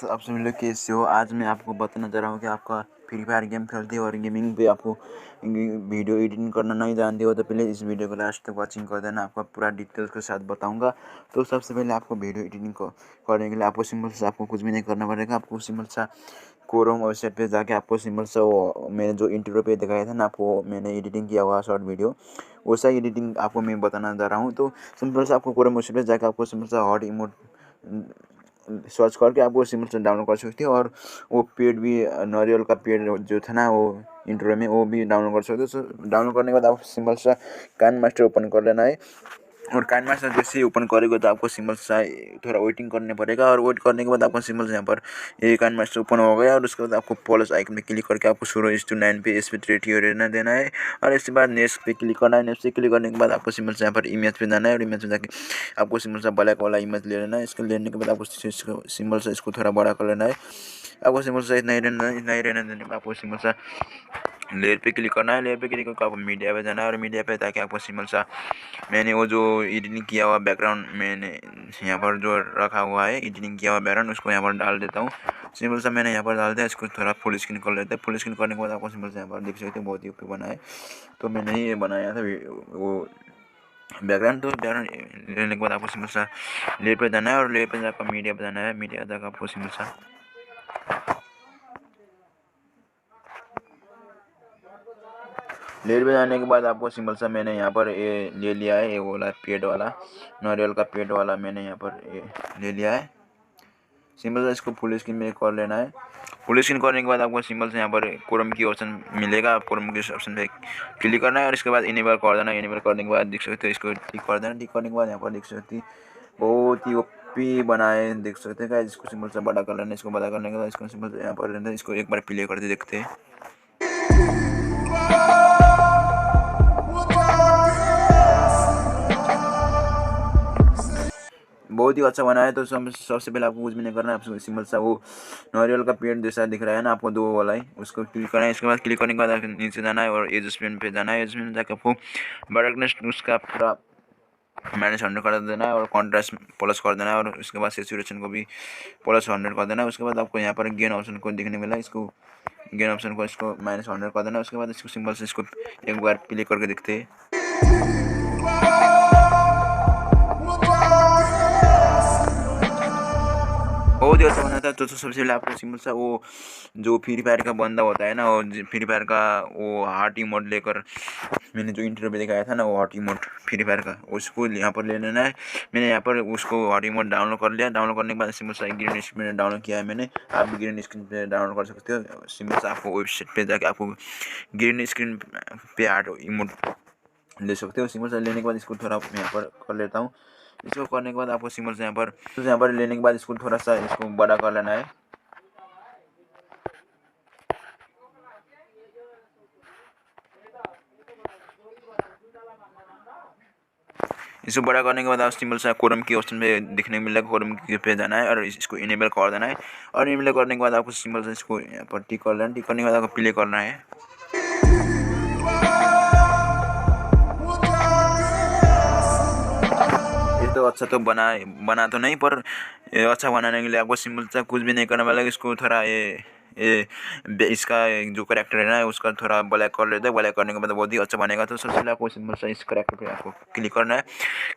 आप सभी लोग कैसे हो। आज मैं आपको बताना चाह रहा हूँ कि आपका फ्री फायर गेम खेलते हो और गेमिंग पे आपको वीडियो एडिटिंग करना नहीं जानते हो तो पहले इस वीडियो को लास्ट तक वॉचिंग कर देना। आपका पूरा डिटेल्स के साथ बताऊंगा। तो सबसे पहले आपको वीडियो एडिटिंग करने के लिए आपको सिंपल सा आपको कुछ भी नहीं करना पड़ेगा। आपको सिंपल सा क्रोम वेबसाइट पे जाके आपको सिंपल सा वो मैंने जो इंटरव्यू पे दिखाया था ना, आपको मैंने एडिटिंग किया हुआ शॉर्ट वीडियो, वैसा एडिटिंग आपको मैं बताना चाह रहा हूँ। तो सिंपल सा आपको क्रोम वेबसाइट पे जाके आपको सिंपल सा हॉट इमोट सर्च करके आपको सिंपल से डाउनलोड कर सकते हो। और वो पेड भी नारियल का पेड़ जो था ना वो इंट्रो में, वो भी डाउनलोड कर सकते हो। सो डाउनलोड करने के बाद आपको सिंपल सा काइन मास्टर ओपन कर लेना है। और काइन मास्टर जैसे ही ओपन करेगा तो आपको सिंपल सा थोड़ा वेटिंग करने पड़ेगा। और वेट करने के बाद आपको सिंपल से यहाँ पर ये काइन मास्टर ओपन हो गया। और उसके बाद आपको प्लस आइकन पे क्लिक करके आपको 0:9 पे स्पीड रेटियो रहना देना है। और इसके बाद नेक्स्ट पे क्लिक करना है। नेक्स्ट पे क्लिक करने के बाद आपको सिंपल से यहाँ पर इमेज पे जाना है। और इमेज पे जाके आपको सिंपल सा ब्लैक वाला इमेज ले लेना है। इसको लेने के बाद आपको सिंपल से इसको थोड़ा बड़ा कर लेना है। आपको सिंपल सा इतना ही रहना देने में आपको सिंपल सा लेयर पे क्लिक करना है। लेयर पे क्लिक करके आपको मीडिया पे जाना है। और मीडिया पे ताकि आपको सिंपल सा मैंने वो जो एडिटिंग किया हुआ बैकग्राउंड मैंने यहाँ पर जो रखा हुआ है एडिटिंग किया हुआ बैकग्राउंड, उसको यहाँ पर डाल देता हूँ। सिंपल सा मैंने यहाँ पर डाल दिया। इसको थोड़ा फुल स्क्रीन कर लेते हैं। फुल स्क्रीन करने के बाद आपको सिंपल से यहाँ पर देख सकते हैं बहुत ही ऊपर बना है। तो मैंने ये बनाया था वो बैकग्राउंड। तो बैकग्राउंड लेने के बाद आपको सिंपल सा लेयर पे जाना है। और लेयर पे जाकर मीडिया पे जाना है। मीडिया जाकर आपको सिंपल सा लेयर पे जाने के बाद आपको सिंपल सा मैंने यहाँ पर ये ले लिया है, ये वाला पेड़ वाला नारियल का पेड़ वाला मैंने यहाँ पर ये ले लिया है। सिंपल सा इसको फुल स्क्रीन में कर लेना है। फुल स्क्रीन करने के बाद आपको सिंपल से यहाँ पर क्रोम की ऑप्शन मिलेगा। आप क्रोम के ऑप्शन पे क्लिक करना है। और इसके बाद इनेबल कर देना है। इनेबल करने के बाद देख सकते हो इसको टिक कर देना। टिक करने के बाद यहाँ पर देख सकते बहुत ही ओपी बनाए देख सकते हैं। इसको सिंपल से बड़ा कर लेना है। इसको बड़ा करने के बाद इसको सिंपल से यहाँ पर रहना है। इसको एक बार प्ले करके देखते हैं। बहुत ही अच्छा बना है। तो सबसे पहले आपको कुछ भी नहीं करना है। आपको सिंपल सा वो नारियल का पेड़ जैसा दिख रहा है ना आपको दो वाला ही, उसको क्लिक करना है। इसके बाद क्लिक करने के बाद आपको नीचे जाना है और एडजस्टमेंट पे जाना है। एडजस्टमेंट जाकर आपको ब्राइटनेस उसका पूरा -100 कर देना है। और कॉन्ट्रास्ट प्लस कर देना है। और उसके बाद सैचुरेशन को भी +100 कर देना है। उसके बाद आपको यहाँ पर गेन ऑप्शन को दिखने मिला, इसको गेन ऑप्शन को इसको -100 कर देना है। उसके बाद इसको सिंपल से इसको एक बार प्ले करके देखते हैं। बहुत ही अच्छा बना था। तो सबसे पहले आपको सिंपल सा वो जो फ्री फायर का बंदा होता है ना, वो फ्री फायर का वो हार्ट इमोट लेकर मैंने जो इंटरव्यू में दिखाया था ना, वो हार्ट इमोट फ्री फायर का, उसको यहाँ पर ले लेना है। मैंने यहाँ पर उसको हार्ट इमोट डाउनलोड कर लिया। डाउनलोड करने के बाद सिंपल सा ग्रीन स्क्रीन में डाउनलोड किया है मैंने। आप भी ग्रीन स्क्रीन पे डाउनलोड कर सकते हो। सिंपल सा आपको वेबसाइट पे जाके आपको ग्रीन स्क्रीन पे हार्ट इमोट ले सकते हो। सिंपल से लेने के बाद इसको थोड़ा यहाँ पर कर लेता हूँ। इसको करने के बाद आपको सिंपल से यहाँ पर लेने के बाद इसको थोड़ा सा इसको बड़ा कर लेना है। इसको बड़ा करने के बाद आप सिंपल सा कोरम की ऑप्शन पे दिखने को मिलेगा। कोरम की पे जाना है और इसको इनेबल कर देना है। और इनेबल करने के बाद आपको सिंपल से इसको यहाँ पर टिक कर लेना। टिक करने के बाद आपको प्ले करना है। ये तो अच्छा तो बना तो नहीं, पर अच्छा बनाने के लिए आपको सिंपल सा कुछ भी नहीं करना पड़ेगा। इसको थोड़ा इसका जो करेक्टर है ना उसका थोड़ा ब्लैक कर लेते हैं। ब्लैक करने के बाद बहुत ही अच्छा बनेगा। तो सबसे पहले आपको सिंपल सा इस करेक्टर पे आपको क्लिक करना है।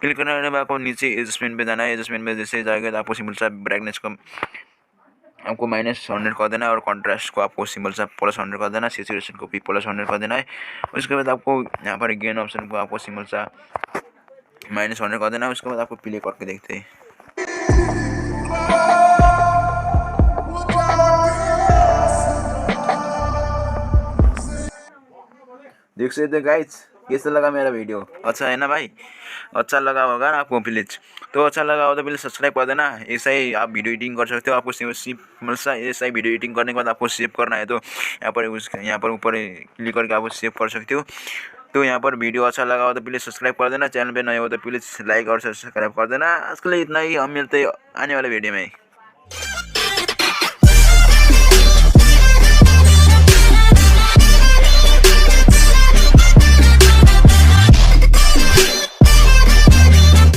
क्लिक करने के बाद आपको नीचे एडजस्टमेंट पे जाना है। एडजस्टमेंट में जैसे जाएगा तो आपको सिंपल सा ब्राइटनेस को आपको -100 कर देना है। और कॉन्ट्रास्ट को आपको सिंपल सा +100 कर देना है। सैचुरेशन को भी +100 कर देना है। उसके बाद आपको यहाँ पर गेन ऑप्शन को आपको सिंपल सा -100 कर देना है। उसके बाद आपको प्ले करके देखते हैं। देख सकते गाइस, कैसा लगा मेरा वीडियो? अच्छा है ना भाई? अच्छा लगा होगा ना आपको प्लीज़? तो अच्छा लगा हो तो प्लीज़ सब्सक्राइब कर देना। ऐसा ही आप वीडियो एडिटिंग कर सकते हो। आपको ऐसा ही वीडियो एडिटिंग करने के बाद आपको सेव करना है तो यहाँ पर ऊपर क्लिक करके आपको सेव कर सकते हो। तो यहाँ पर वीडियो अच्छा लगा हो तो प्लीज़ सब्सक्राइब कर देना। चैनल पे नए हो तो प्लीज़ लाइक और सब्सक्राइब कर देना। आज के लिए इतना ही। हम मिलते हैं आने वाले वीडियो में।